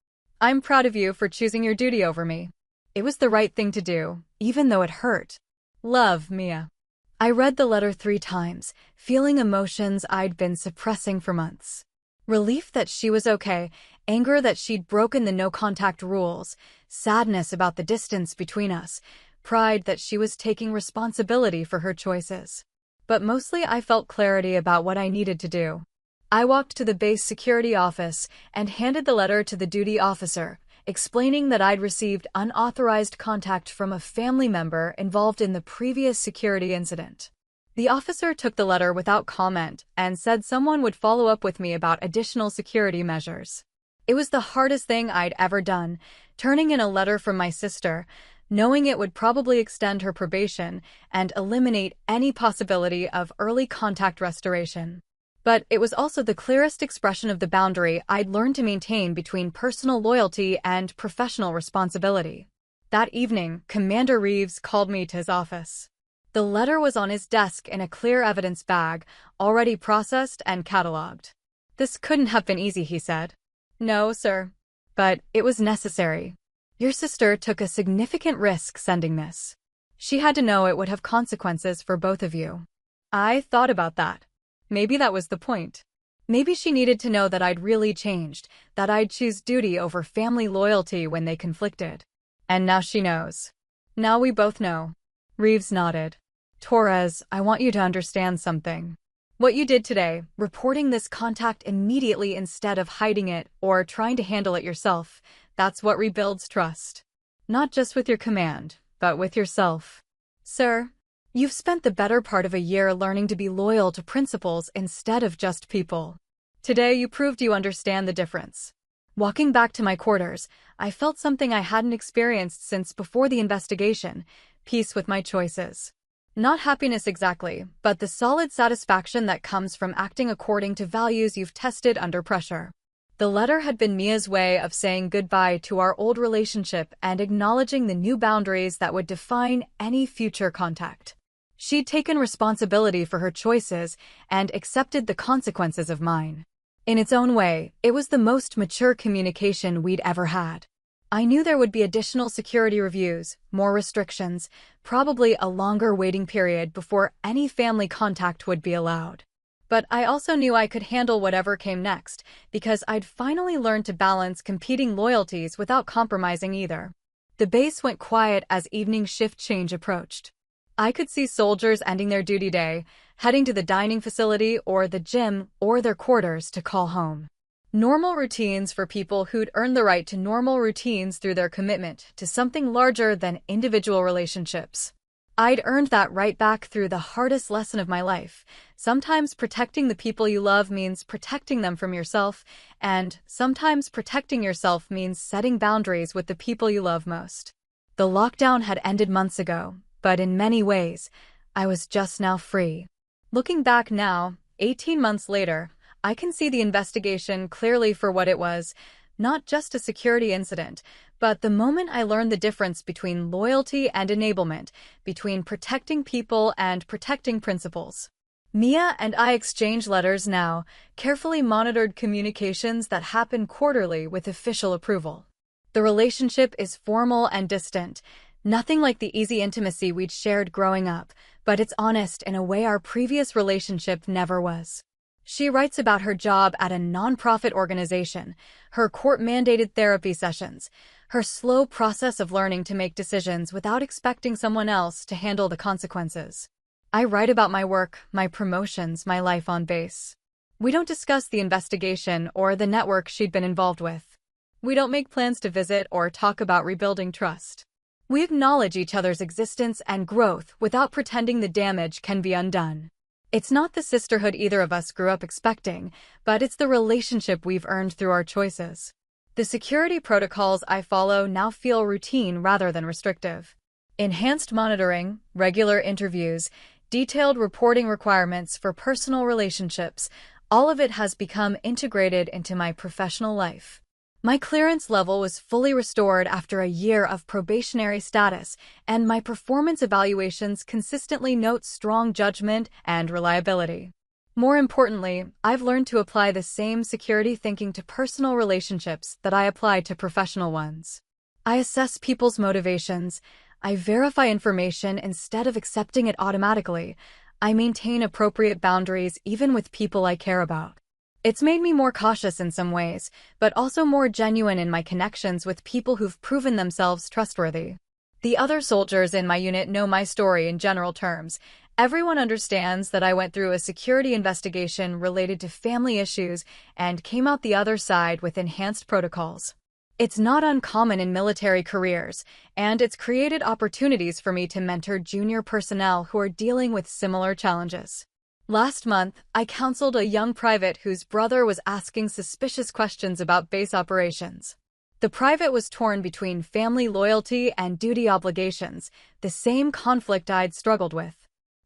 I'm proud of you for choosing your duty over me. It was the right thing to do, even though it hurt. Love, Mia." I read the letter 3 times, feeling emotions I'd been suppressing for months. Relief that she was okay, anger that she'd broken the no-contact rules, sadness about the distance between us, pride that she was taking responsibility for her choices. But mostly I felt clarity about what I needed to do. I walked to the base security office and handed the letter to the duty officer, explaining that I'd received unauthorized contact from a family member involved in the previous security incident. The officer took the letter without comment and said someone would follow up with me about additional security measures. It was the hardest thing I'd ever done, turning in a letter from my sister, knowing it would probably extend her probation and eliminate any possibility of early contact restoration. But it was also the clearest expression of the boundary I'd learned to maintain between personal loyalty and professional responsibility. That evening, Commander Reeves called me to his office. The letter was on his desk in a clear evidence bag, already processed and cataloged. "This couldn't have been easy," he said. "No, sir. But it was necessary. Your sister took a significant risk sending this. She had to know it would have consequences for both of you." I thought about that. Maybe that was the point. Maybe she needed to know that I'd really changed, that I'd choose duty over family loyalty when they conflicted. And now she knows. Now we both know. Reeves nodded. Torres, I want you to understand something. What you did today, reporting this contact immediately instead of hiding it or trying to handle it yourself, that's what rebuilds trust. Not just with your command, but with yourself. Sir, you've spent the better part of a year learning to be loyal to principles instead of just people. Today you proved you understand the difference. Walking back to my quarters, I felt something I hadn't experienced since before the investigation, peace with my choices. Not happiness exactly, but the solid satisfaction that comes from acting according to values you've tested under pressure. The letter had been Mia's way of saying goodbye to our old relationship and acknowledging the new boundaries that would define any future contact. She'd taken responsibility for her choices and accepted the consequences of mine. In its own way, it was the most mature communication we'd ever had. I knew there would be additional security reviews, more restrictions, probably a longer waiting period before any family contact would be allowed. But I also knew I could handle whatever came next, because I'd finally learned to balance competing loyalties without compromising either. The base went quiet as evening shift change approached. I could see soldiers ending their duty day, heading to the dining facility or the gym or their quarters to call home. Normal routines for people who'd earned the right to normal routines through their commitment to something larger than individual relationships. I'd earned that right back through the hardest lesson of my life. Sometimes protecting the people you love means protecting them from yourself, and sometimes protecting yourself means setting boundaries with the people you love most. The lockdown had ended months ago, but in many ways, I was just now free. Looking back now, 18 months later, I can see the investigation clearly for what it was, not just a security incident, but the moment I learned the difference between loyalty and enablement, between protecting people and protecting principles. Mia and I exchange letters now, carefully monitored communications that happen quarterly with official approval. The relationship is formal and distant, nothing like the easy intimacy we'd shared growing up, but it's honest in a way our previous relationship never was. She writes about her job at a nonprofit organization, her court-mandated therapy sessions, her slow process of learning to make decisions without expecting someone else to handle the consequences. I write about my work, my promotions, my life on base. We don't discuss the investigation or the network she'd been involved with. We don't make plans to visit or talk about rebuilding trust. We acknowledge each other's existence and growth without pretending the damage can be undone. It's not the sisterhood either of us grew up expecting, but it's the relationship we've earned through our choices. The security protocols I follow now feel routine rather than restrictive. Enhanced monitoring, regular interviews, detailed reporting requirements for personal relationships, all of it has become integrated into my professional life. My clearance level was fully restored after a year of probationary status, and my performance evaluations consistently note strong judgment and reliability. More importantly, I've learned to apply the same security thinking to personal relationships that I apply to professional ones. I assess people's motivations. I verify information instead of accepting it automatically. I maintain appropriate boundaries even with people I care about. It's made me more cautious in some ways, but also more genuine in my connections with people who've proven themselves trustworthy. The other soldiers in my unit know my story in general terms. Everyone understands that I went through a security investigation related to family issues and came out the other side with enhanced protocols. It's not uncommon in military careers, and it's created opportunities for me to mentor junior personnel who are dealing with similar challenges. Last month, I counseled a young private whose brother was asking suspicious questions about base operations. The private was torn between family loyalty and duty obligations, the same conflict I'd struggled with.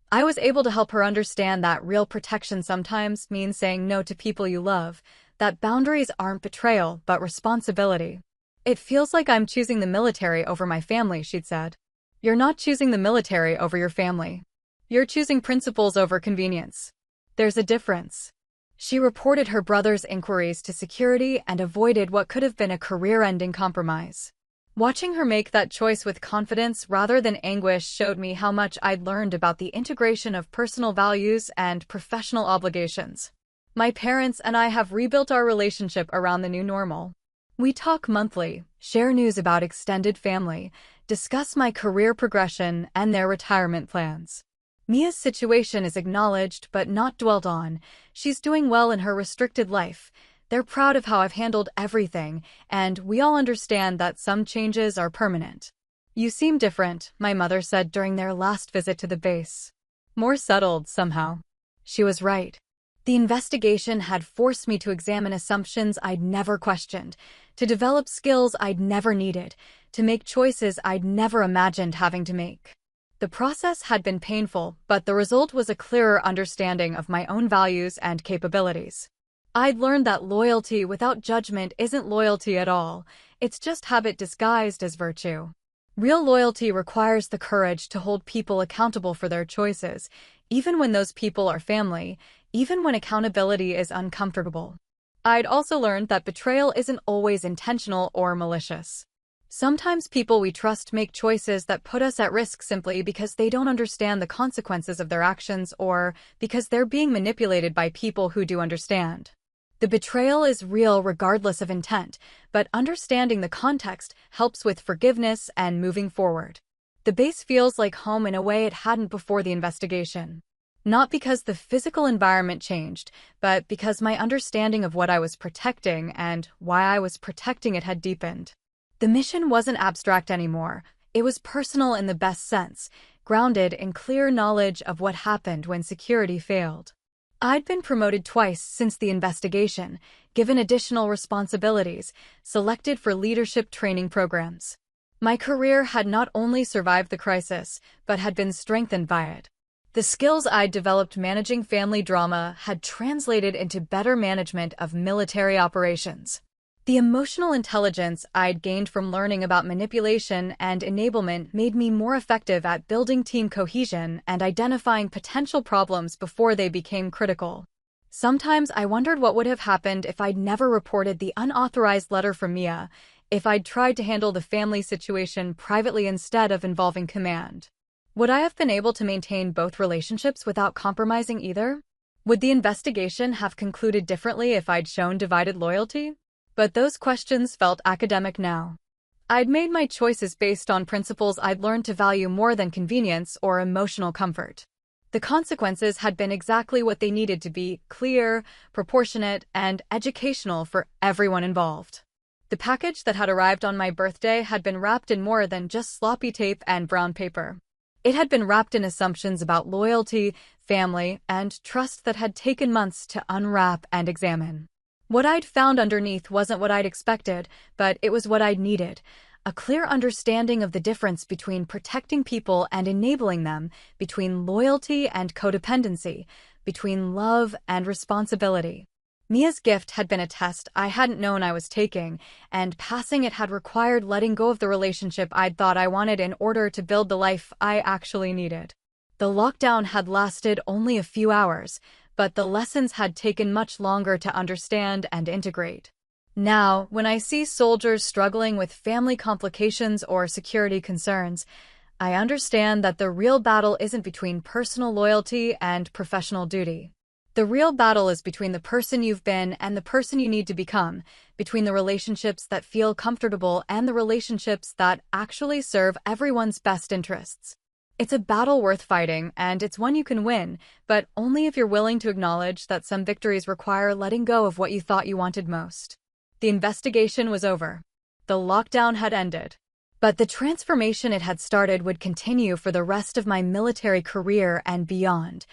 I was able to help her understand that real protection sometimes means saying no to people you love, that boundaries aren't betrayal but responsibility. It feels like I'm choosing the military over my family, she'd said. You're not choosing the military over your family. You're choosing principles over convenience. There's a difference. She reported her brother's inquiries to security and avoided what could have been a career-ending compromise. Watching her make that choice with confidence rather than anguish showed me how much I'd learned about the integration of personal values and professional obligations. My parents and I have rebuilt our relationship around the new normal. We talk monthly, share news about extended family, discuss my career progression and their retirement plans. Mia's situation is acknowledged but not dwelt on. She's doing well in her restricted life. They're proud of how I've handled everything, and we all understand that some changes are permanent. You seem different, my mother said during their last visit to the base. More settled, somehow. She was right. The investigation had forced me to examine assumptions I'd never questioned, to develop skills I'd never needed, to make choices I'd never imagined having to make. The process had been painful, but the result was a clearer understanding of my own values and capabilities. I'd learned that loyalty without judgment isn't loyalty at all. It's just habit disguised as virtue. Real loyalty requires the courage to hold people accountable for their choices, even when those people are family, even when accountability is uncomfortable. I'd also learned that betrayal isn't always intentional or malicious. Sometimes people we trust make choices that put us at risk simply because they don't understand the consequences of their actions or because they're being manipulated by people who do understand. The betrayal is real regardless of intent, but understanding the context helps with forgiveness and moving forward. The base feels like home in a way it hadn't before the investigation. Not because the physical environment changed, but because my understanding of what I was protecting and why I was protecting it had deepened. The mission wasn't abstract anymore. It was personal in the best sense, grounded in clear knowledge of what happened when security failed. I'd been promoted twice since the investigation, given additional responsibilities, selected for leadership training programs. My career had not only survived the crisis, but had been strengthened by it. The skills I'd developed managing family drama had translated into better management of military operations. The emotional intelligence I'd gained from learning about manipulation and enablement made me more effective at building team cohesion and identifying potential problems before they became critical. Sometimes I wondered what would have happened if I'd never reported the unauthorized letter from Mia, if I'd tried to handle the family situation privately instead of involving command. Would I have been able to maintain both relationships without compromising either? Would the investigation have concluded differently if I'd shown divided loyalty? But those questions felt academic now. I'd made my choices based on principles I'd learned to value more than convenience or emotional comfort. The consequences had been exactly what they needed to be: clear, proportionate, and educational for everyone involved. The package that had arrived on my birthday had been wrapped in more than just sloppy tape and brown paper. It had been wrapped in assumptions about loyalty, family, and trust that had taken months to unwrap and examine. What I'd found underneath wasn't what I'd expected, but it was what I'd needed. A clear understanding of the difference between protecting people and enabling them, between loyalty and codependency, between love and responsibility. Mia's gift had been a test I hadn't known I was taking, and passing it had required letting go of the relationship I'd thought I wanted in order to build the life I actually needed. The lockdown had lasted only a few hours, but the lessons had taken much longer to understand and integrate. Now, when I see soldiers struggling with family complications or security concerns, I understand that the real battle isn't between personal loyalty and professional duty. The real battle is between the person you've been and the person you need to become, between the relationships that feel comfortable and the relationships that actually serve everyone's best interests. It's a battle worth fighting, and it's one you can win, but only if you're willing to acknowledge that some victories require letting go of what you thought you wanted most. The investigation was over. The lockdown had ended. But the transformation it had started would continue for the rest of my military career and beyond.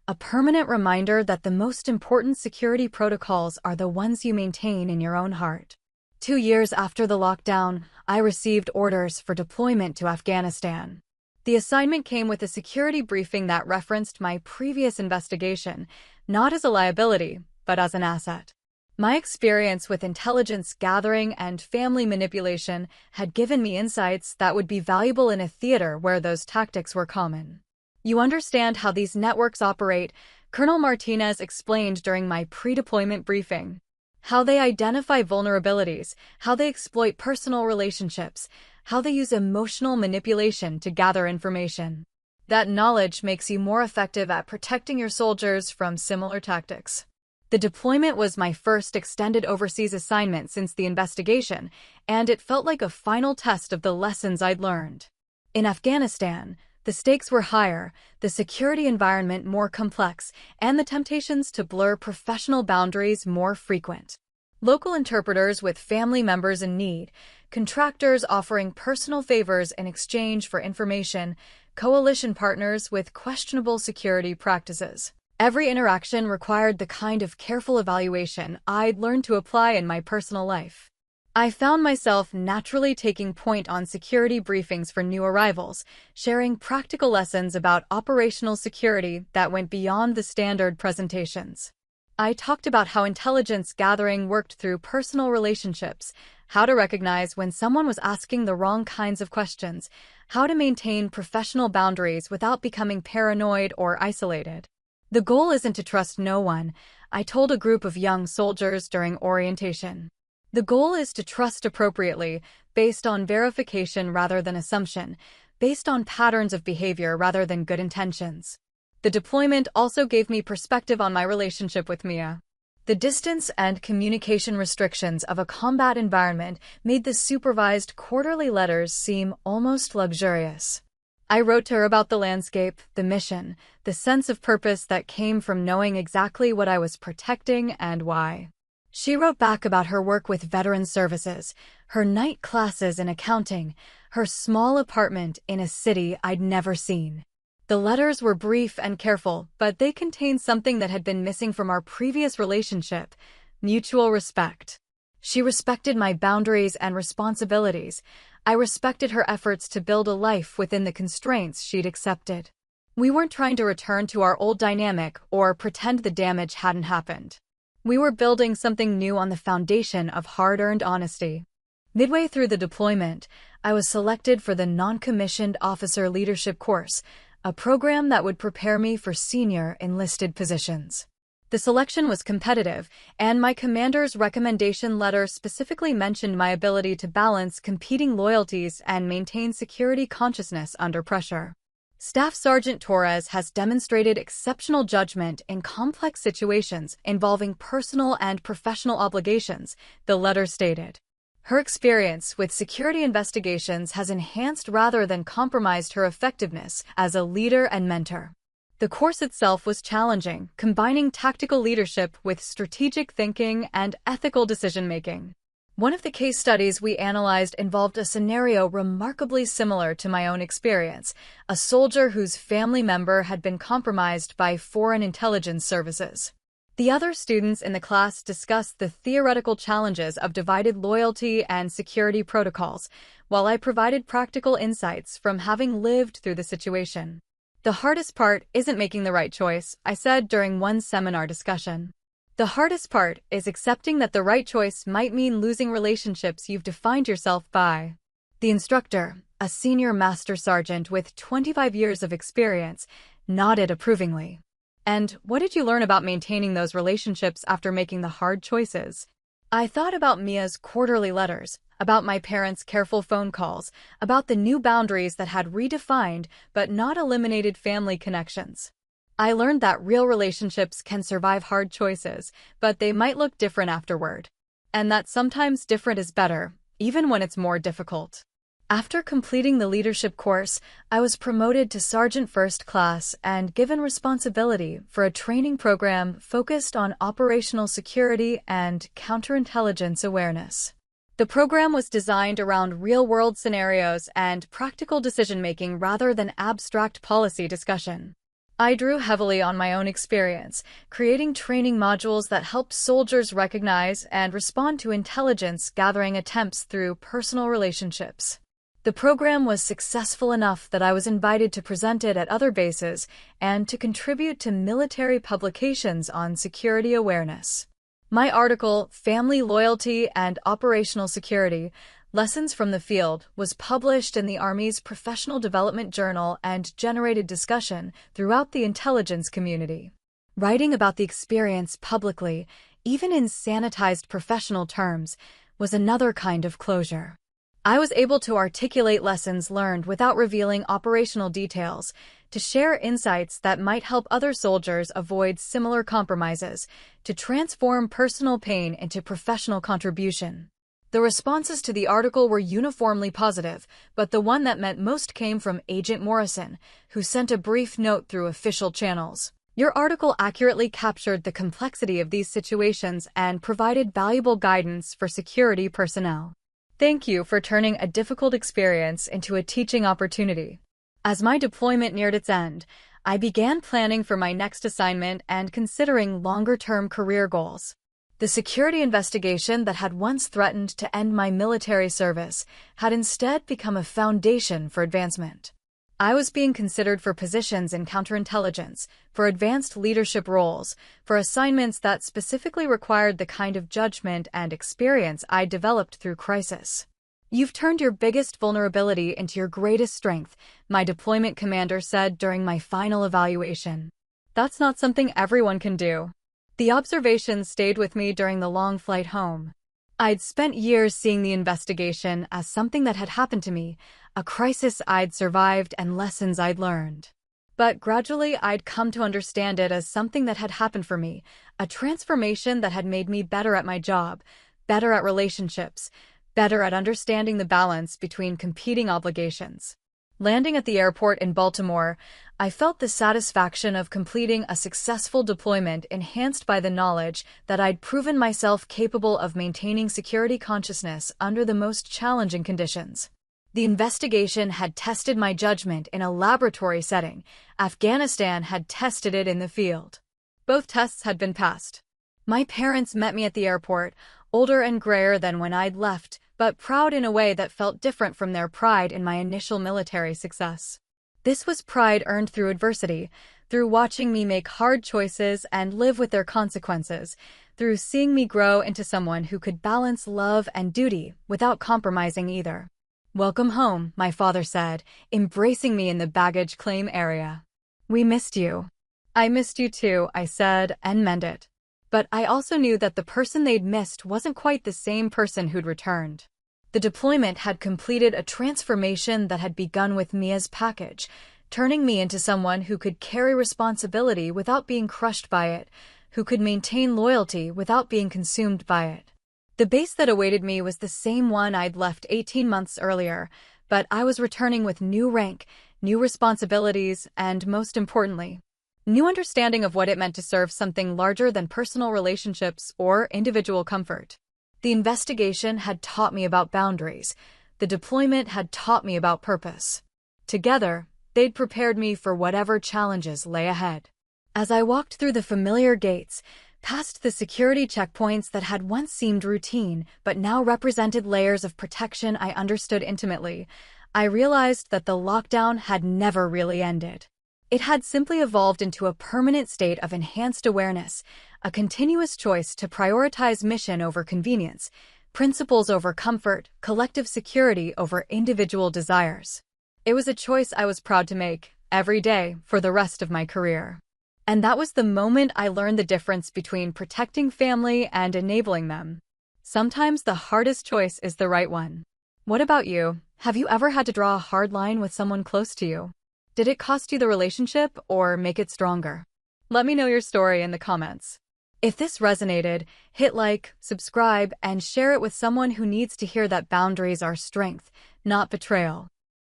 A permanent reminder that the most important security protocols are the ones you maintain in your own heart. 2 years after the lockdown, I received orders for deployment to Afghanistan. The assignment came with a security briefing that referenced my previous investigation, not as a liability, but as an asset. My experience with intelligence gathering and family manipulation had given me insights that would be valuable in a theater where those tactics were common. You understand how these networks operate, Colonel Martinez explained during my pre-deployment briefing. How they identify vulnerabilities, how they exploit personal relationships, how they use emotional manipulation to gather information. That knowledge makes you more effective at protecting your soldiers from similar tactics. The deployment was my first extended overseas assignment since the investigation, and it felt like a final test of the lessons I'd learned. In Afghanistan, the stakes were higher, the security environment more complex, and the temptations to blur professional boundaries more frequent. Local interpreters with family members in need, contractors offering personal favors in exchange for information, coalition partners with questionable security practices. Every interaction required the kind of careful evaluation I'd learned to apply in my personal life. I found myself naturally taking point on security briefings for new arrivals, sharing practical lessons about operational security that went beyond the standard presentations. I talked about how intelligence gathering worked through personal relationships, how to recognize when someone was asking the wrong kinds of questions, how to maintain professional boundaries without becoming paranoid or isolated. The goal isn't to trust no one, I told a group of young soldiers during orientation. The goal is to trust appropriately, based on verification rather than assumption, based on patterns of behavior rather than good intentions. The deployment also gave me perspective on my relationship with Mia. The distance and communication restrictions of a combat environment made the supervised quarterly letters seem almost luxurious. I wrote to her about the landscape, the mission, the sense of purpose that came from knowing exactly what I was protecting and why. She wrote back about her work with veteran services, her night classes in accounting, her small apartment in a city I'd never seen. The letters were brief and careful, but they contained something that had been missing from our previous relationship: mutual respect. She respected my boundaries and responsibilities. I respected her efforts to build a life within the constraints she'd accepted. We weren't trying to return to our old dynamic or pretend the damage hadn't happened. We were building something new on the foundation of hard-earned honesty. Midway through the deployment, I was selected for the Non-Commissioned Officer Leadership course, a program that would prepare me for senior enlisted positions. The selection was competitive, and my commander's recommendation letter specifically mentioned my ability to balance competing loyalties and maintain security consciousness under pressure. Staff Sergeant Torres has demonstrated exceptional judgment in complex situations involving personal and professional obligations, the letter stated. Her experience with security investigations has enhanced rather than compromised her effectiveness as a leader and mentor. The course itself was challenging, combining tactical leadership with strategic thinking and ethical decision-making. One of the case studies we analyzed involved a scenario remarkably similar to my own experience: a soldier whose family member had been compromised by foreign intelligence services. The other students in the class discussed the theoretical challenges of divided loyalty and security protocols, while I provided practical insights from having lived through the situation. The hardest part isn't making the right choice, I said during one seminar discussion. The hardest part is accepting that the right choice might mean losing relationships you've defined yourself by. The instructor, a senior master sergeant with 25 years of experience, nodded approvingly. And what did you learn about maintaining those relationships after making the hard choices? I thought about Mia's quarterly letters, about my parents' careful phone calls, about the new boundaries that had redefined but not eliminated family connections. I learned that real relationships can survive hard choices, but they might look different afterward. And that sometimes different is better, even when it's more difficult. After completing the leadership course, I was promoted to Sergeant First Class and given responsibility for a training program focused on operational security and counterintelligence awareness. The program was designed around real-world scenarios and practical decision-making rather than abstract policy discussion. I drew heavily on my own experience, creating training modules that helped soldiers recognize and respond to intelligence-gathering attempts through personal relationships. The program was successful enough that I was invited to present it at other bases and to contribute to military publications on security awareness. My article, Family Loyalty and Operational Security: Lessons from the Field, was published in the Army's Professional Development Journal and generated discussion throughout the intelligence community. Writing about the experience publicly, even in sanitized professional terms, was another kind of closure. I was able to articulate lessons learned without revealing operational details, to share insights that might help other soldiers avoid similar compromises, to transform personal pain into professional contribution. The responses to the article were uniformly positive, but the one that meant most came from Agent Morrison, who sent a brief note through official channels. Your article accurately captured the complexity of these situations and provided valuable guidance for security personnel. Thank you for turning a difficult experience into a teaching opportunity. As my deployment neared its end, I began planning for my next assignment and considering longer-term career goals. The security investigation that had once threatened to end my military service had instead become a foundation for advancement. I was being considered for positions in counterintelligence, for advanced leadership roles, for assignments that specifically required the kind of judgment and experience I developed through crisis. You've turned your biggest vulnerability into your greatest strength, my deployment commander said during my final evaluation. That's not something everyone can do. The observations stayed with me during the long flight home. I'd spent years seeing the investigation as something that had happened to me, a crisis I'd survived and lessons I'd learned. But gradually I'd come to understand it as something that had happened for me, a transformation that had made me better at my job, better at relationships, better at understanding the balance between competing obligations. Landing at the airport in Baltimore, I felt the satisfaction of completing a successful deployment enhanced by the knowledge that I'd proven myself capable of maintaining security consciousness under the most challenging conditions. The investigation had tested my judgment in a laboratory setting. Afghanistan had tested it in the field. Both tests had been passed. My parents met me at the airport, older and grayer than when I'd left, but proud in a way that felt different from their pride in my initial military success. This was pride earned through adversity, through watching me make hard choices and live with their consequences, through seeing me grow into someone who could balance love and duty without compromising either. "Welcome home," my father said, embracing me in the baggage claim area. "We missed you." "I missed you too," I said, and meant it. But I also knew that the person they'd missed wasn't quite the same person who'd returned. The deployment had completed a transformation that had begun with Mia's package, turning me into someone who could carry responsibility without being crushed by it, who could maintain loyalty without being consumed by it. The base that awaited me was the same one I'd left 18 months earlier, but I was returning with new rank, new responsibilities, and most importantly, new understanding of what it meant to serve something larger than personal relationships or individual comfort. The investigation had taught me about boundaries. The deployment had taught me about purpose. Together, they'd prepared me for whatever challenges lay ahead. As I walked through the familiar gates, past the security checkpoints that had once seemed routine but now represented layers of protection I understood intimately, I realized that the lockdown had never really ended. It had simply evolved into a permanent state of enhanced awareness, a continuous choice to prioritize mission over convenience, principles over comfort, collective security over individual desires. It was a choice I was proud to make, every day, for the rest of my career. And that was the moment I learned the difference between protecting family and enabling them. Sometimes the hardest choice is the right one. What about you? Have you ever had to draw a hard line with someone close to you? Did it cost you the relationship or make it stronger? Let me know your story in the comments. If this resonated, hit like, subscribe, and share it with someone who needs to hear that boundaries are strength, not betrayal.